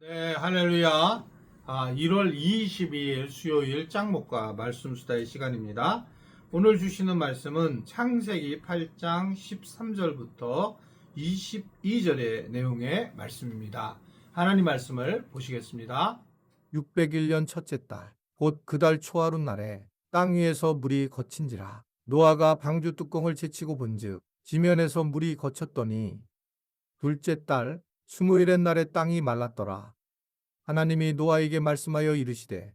네, 할렐루야. 1월 22일 수요일 짱목과 말씀 수다의 시간입니다. 오늘 주시는 말씀은 창세기 8장 13절부터 22절의 내용의 말씀입니다. 하나님 말씀을 보시겠습니다. 601년 첫째 달, 곧 그 달 초하룻 날에 땅 위에서 물이 거친지라. 노아가 방주 뚜껑을 제치고 본즉 지면에서 물이 거쳤더니 둘째 달 20일의 날에 땅이 말랐더라. 하나님이 노아에게 말씀하여 이르시되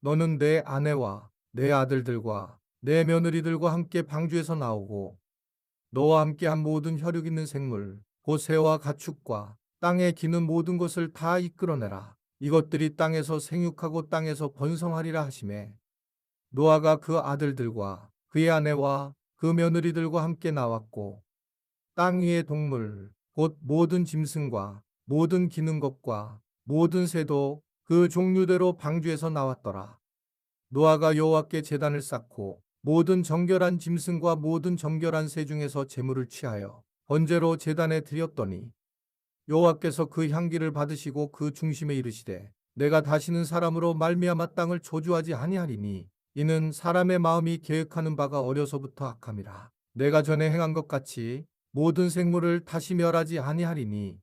너는 내 아내와 내 아들들과 내 며느리들과 함께 방주에서 나오고 너와 함께한 모든 혈육 있는 생물 곧 새와 가축과 땅에 기는 모든 것을 다 이끌어내라. 이것들이 땅에서 생육하고 땅에서 번성하리라 하시매 노아가 그 아들들과 그의 아내와 그 며느리들과 함께 나왔고 땅 위의 동물 곧 모든 짐승과 모든 기는 것과 모든 새도 그 종류대로 방주에서 나왔더라. 노아가 여호와께 제단을 쌓고 모든 정결한 짐승과 모든 정결한 새 중에서 제물을 취하여 번제로 제단에 드렸더니 여호와께서 그 향기를 받으시고 그 중심에 이르시되 내가 다시는 사람으로 말미암아 땅을 저주하지 아니하리니 이는 사람의 마음이 계획하는 바가 어려서부터 악함이라. 내가 전에 행한 것 같이 모든 생물을 다시 멸하지 아니하리니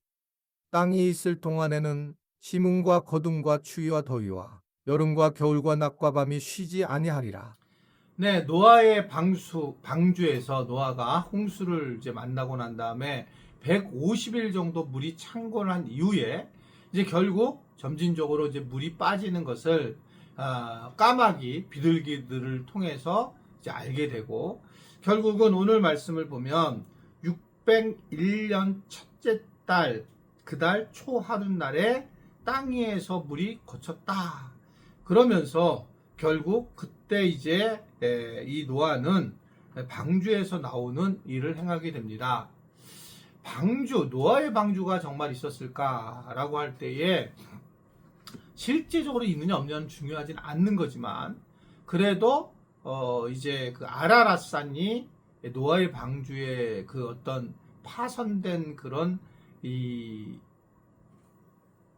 땅이 있을 동안에는 심음과 거둠과 추위와 더위와 여름과 겨울과 낮과 밤이 쉬지 아니하리라. 네, 노아의 방주에서 노아가 홍수를 이제 만나고 난 다음에 150일 정도 물이 창곤한 이후에 이제 결국 점진적으로 이제 물이 빠지는 것을 까마귀, 비둘기들을 통해서 이제 알게 되고 결국은 오늘 말씀을 보면 601년 첫째 달, 그달 초하룻날에 땅 위에서 물이 거쳤다. 그러면서 결국 그때 이제 이 노아는 방주에서 나오는 일을 행하게 됩니다. 노아의 방주가 정말 있었을까라고 할 때에 실제적으로 있느냐 없느냐는 중요하진 않는 거지만 그래도 이제 그 아라랏산이 노아의 방주의 그 어떤 파손된 그런 이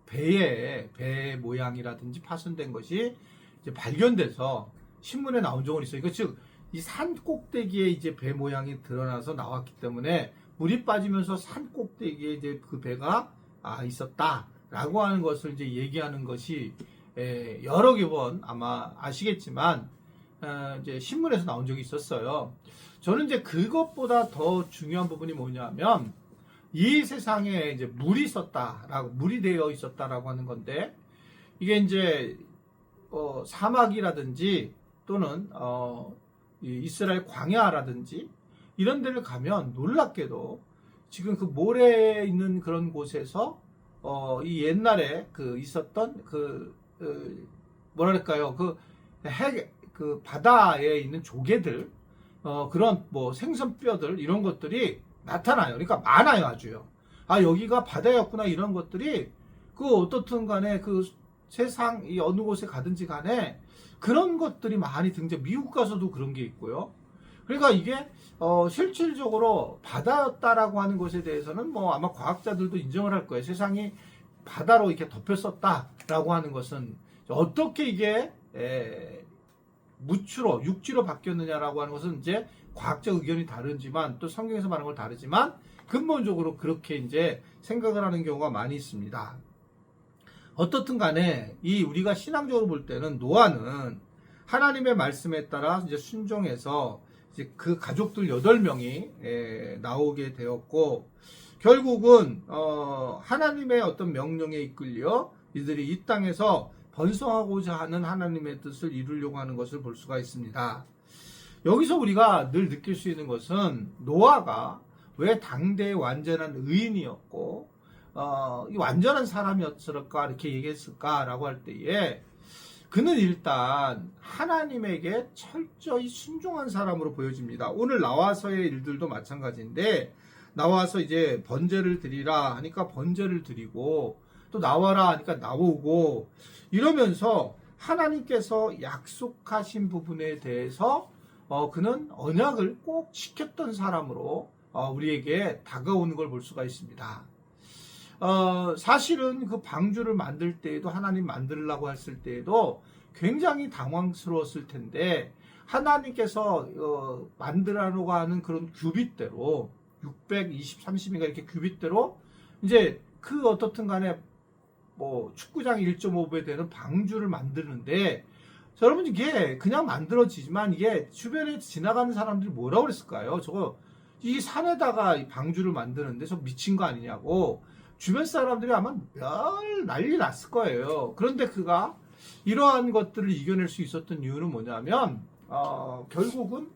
배 모양이라든지 파손된 것이 이제 발견돼서 신문에 나온 적은 있어요. 즉, 이 산 꼭대기에 이제 배 모양이 드러나서 나왔기 때문에 물이 빠지면서 산 꼭대기에 이제 그 배가 있었다라고 하는 것을 이제 얘기하는 것이 여러 번 아마 아시겠지만 이제 신문에서 나온 적이 있었어요. 저는 이제 그것보다 더 중요한 부분이 뭐냐면 이 세상에 이제 물이 되어 있었다라고 하는 건데 이게 이제 사막이라든지 또는 이스라엘 광야라든지 이런 데를 가면 놀랍게도 지금 그 모래에 있는 그런 곳에서 이 옛날에 그 있었던 뭐랄까요 그 바다에 있는 조개들 그런 뭐 생선뼈들 이런 것들이 나타나요. 그러니까 많아요, 아주요. 여기가 바다였구나 이런 것들이 어떻든 간에 그 세상 이 어느 곳에 가든지 간에 그런 것들이 많이 등장. 미국 가서도 그런 게 있고요. 그러니까 이게 실질적으로 바다였다라고 하는 것에 대해서는 뭐 아마 과학자들도 인정을 할 거예요. 세상이 바다로 이렇게 덮였었다라고 하는 것은 어떻게 이게 육지로 바뀌었느냐라고 하는 것은 이제 과학적 의견이 다르지만 또 성경에서 말하는 걸 다르지만 근본적으로 그렇게 이제 생각을 하는 경우가 많이 있습니다. 어떻든 간에 우리가 신앙적으로 볼 때는 노아는 하나님의 말씀에 따라 이제 순종해서 이제 그 가족들 8명이 나오게 되었고 결국은 하나님의 어떤 명령에 이끌려 이들이 이 땅에서 번성하고자 하는 하나님의 뜻을 이루려고 하는 것을 볼 수가 있습니다. 여기서 우리가 늘 느낄 수 있는 것은 노아가 왜 당대의 완전한 의인이었고 이 완전한 사람이었을까 이렇게 얘기했을까라고 할 때에 그는 일단 하나님에게 철저히 순종한 사람으로 보여집니다. 오늘 나와서의 일들도 마찬가지인데 나와서 이제 번제를 드리라 하니까 번제를 드리고 또 나와라 하니까 나오고 이러면서 하나님께서 약속하신 부분에 대해서 그는 언약을 꼭 지켰던 사람으로 우리에게 다가오는 걸 볼 수가 있습니다. 사실은 그 방주를 만들 때에도 하나님 만들려고 했을 때에도 굉장히 당황스러웠을 텐데 하나님께서 만들라고 하는 그런 규빗대로 620, 30인가 이렇게 규빗대로 이제 그 어떻든 간에 뭐 축구장 1.5배 되는 방주를 만드는데 여러분 이게 그냥 만들어지지만 이게 주변에 지나가는 사람들이 뭐라고 그랬을까요? 저거 이 산에다가 이 방주를 만드는데 저 미친 거 아니냐고 주변 사람들이 아마 난리 났을 거예요. 그런데 그가 이러한 것들을 이겨낼 수 있었던 이유는 뭐냐면 결국은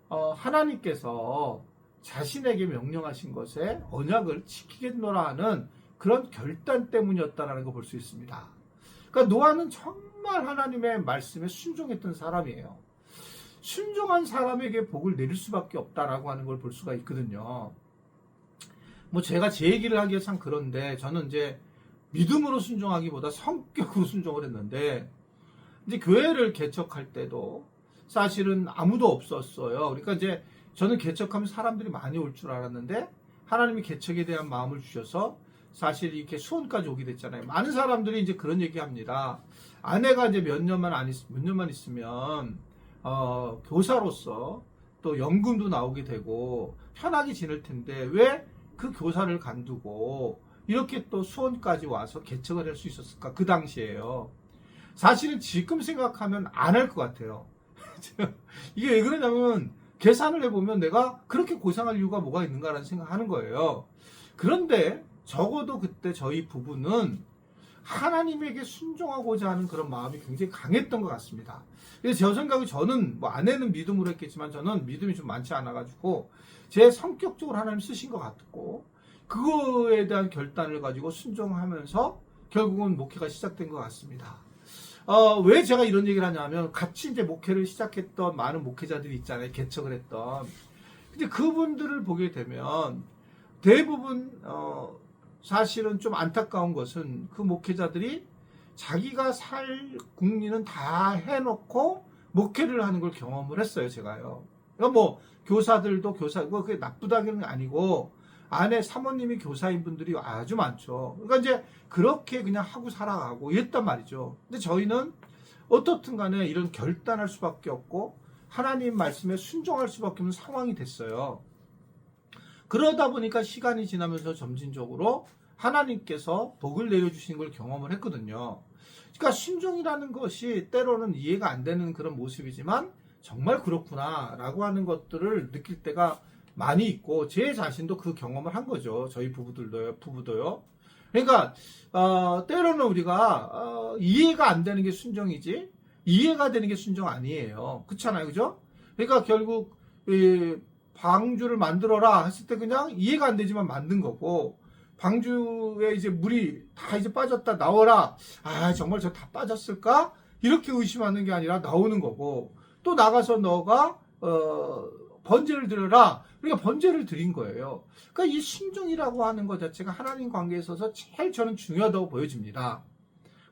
하나님께서 자신에게 명령하신 것에 언약을 지키겠노라 하는 그런 결단 때문이었다라는 걸 볼 수 있습니다. 그러니까 노아는 정말 하나님의 말씀에 순종했던 사람이에요. 순종한 사람에게 복을 내릴 수밖에 없다라고 하는 걸 볼 수가 있거든요. 뭐 제가 제 얘기를 하기에 참 그런데 저는 이제 믿음으로 순종하기보다 성격으로 순종을 했는데 이제 교회를 개척할 때도 사실은 아무도 없었어요. 그러니까 이제 저는 개척하면 사람들이 많이 올 줄 알았는데 하나님이 개척에 대한 마음을 주셔서 사실 이렇게 수원까지 오게 됐잖아요. 많은 사람들이 이제 그런 얘기 합니다. 아내가 이제 몇 년만 있으면 교사로서 또 연금도 나오게 되고 편하게 지낼 텐데 왜 그 교사를 간두고 이렇게 또 수원까지 와서 개척을 할 수 있었을까? 그 당시에요. 사실은 지금 생각하면 안 할 것 같아요. 이게 왜 그러냐면 계산을 해보면 내가 그렇게 고생할 이유가 뭐가 있는가라는 생각하는 거예요. 그런데 적어도 그때 저희 부부는 하나님에게 순종하고자 하는 그런 마음이 굉장히 강했던 것 같습니다. 그래서 제 생각에 저는 뭐 아내는 믿음으로 했겠지만 저는 믿음이 좀 많지 않아가지고 제 성격적으로 하나님 쓰신 것 같고 그거에 대한 결단을 가지고 순종하면서 결국은 목회가 시작된 것 같습니다. 왜 제가 이런 얘기를 하냐면 같이 이제 목회를 시작했던 많은 목회자들이 있잖아요. 개척을 했던. 근데 그분들을 보게 되면 대부분 사실은 좀 안타까운 것은 그 목회자들이 자기가 살 국리는 다 해놓고 목회를 하는 걸 경험을 했어요. 제가요. 그러니까 뭐 교사들도 그게 나쁘다는 게 아니고 안에 사모님이 교사인 분들이 아주 많죠. 그러니까 이제 그렇게 그냥 하고 살아가고 이랬단 말이죠. 근데 저희는 어떻든 간에 이런 결단할 수밖에 없고 하나님 말씀에 순종할 수밖에 없는 상황이 됐어요. 그러다 보니까 시간이 지나면서 점진적으로 하나님께서 복을 내려주시는 걸 경험을 했거든요. 그러니까 순종이라는 것이 때로는 이해가 안 되는 그런 모습이지만 정말 그렇구나라고 하는 것들을 느낄 때가 많이 있고 제 자신도 그 경험을 한 거죠. 저희 부부도요. 그러니까 때로는 우리가 이해가 안 되는 게 순종이지 이해가 되는 게 순종 아니에요. 그렇잖아요, 그죠? 그러니까 결국 방주를 만들어라 했을 때 그냥 이해가 안 되지만 만든 거고 방주에 이제 물이 다 이제 빠졌다 나와라. 아 정말 저 다 빠졌을까? 이렇게 의심하는 게 아니라 나오는 거고 또 나가서 너가 번제를 드려라. 그러니까 번제를 드린 거예요. 그러니까 이 순종이라고 하는 것 자체가 하나님 관계에 있어서 제일 저는 중요하다고 보여집니다.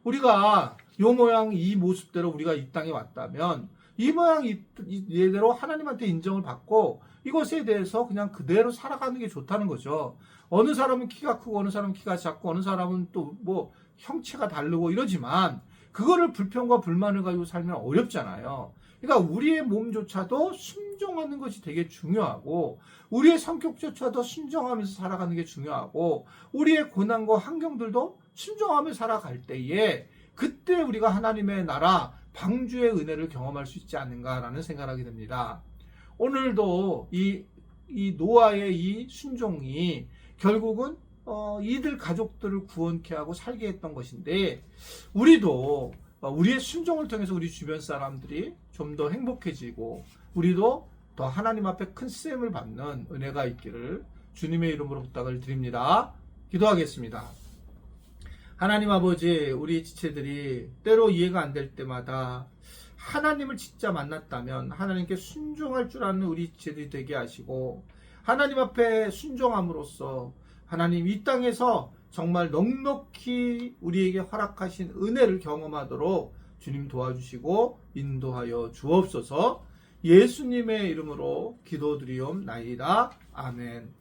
우리가 요 모양 이 모습대로 우리가 이 땅에 왔다면 이 모양 이대로 하나님한테 인정을 받고 이것에 대해서 그냥 그대로 살아가는 게 좋다는 거죠. 어느 사람은 키가 크고 어느 사람은 키가 작고 어느 사람은 또 뭐 형체가 다르고 이러지만 그거를 불평과 불만을 가지고 살면 어렵잖아요. 그러니까 우리의 몸조차도 순종하는 것이 되게 중요하고 우리의 성격조차도 순종하면서 살아가는 게 중요하고 우리의 고난과 환경들도 순종하며 살아갈 때에 그때 우리가 하나님의 나라 방주의 은혜를 경험할 수 있지 않는가라는 생각을 하게 됩니다. 오늘도 이 노아의 이 순종이 결국은 이들 가족들을 구원케 하고 살게 했던 것인데 우리도 우리의 순종을 통해서 우리 주변 사람들이 좀 더 행복해지고 우리도 더 하나님 앞에 큰 쓰임을 받는 은혜가 있기를 주님의 이름으로 부탁을 드립니다. 기도하겠습니다. 하나님 아버지, 우리 지체들이 때로 이해가 안 될 때마다 하나님을 진짜 만났다면 하나님께 순종할 줄 아는 우리 지체들이 되게 하시고 하나님 앞에 순종함으로써 하나님 이 땅에서 정말 넉넉히 우리에게 허락하신 은혜를 경험하도록 주님 도와주시고 인도하여 주옵소서. 예수님의 이름으로 기도드리옵나이다. 아멘.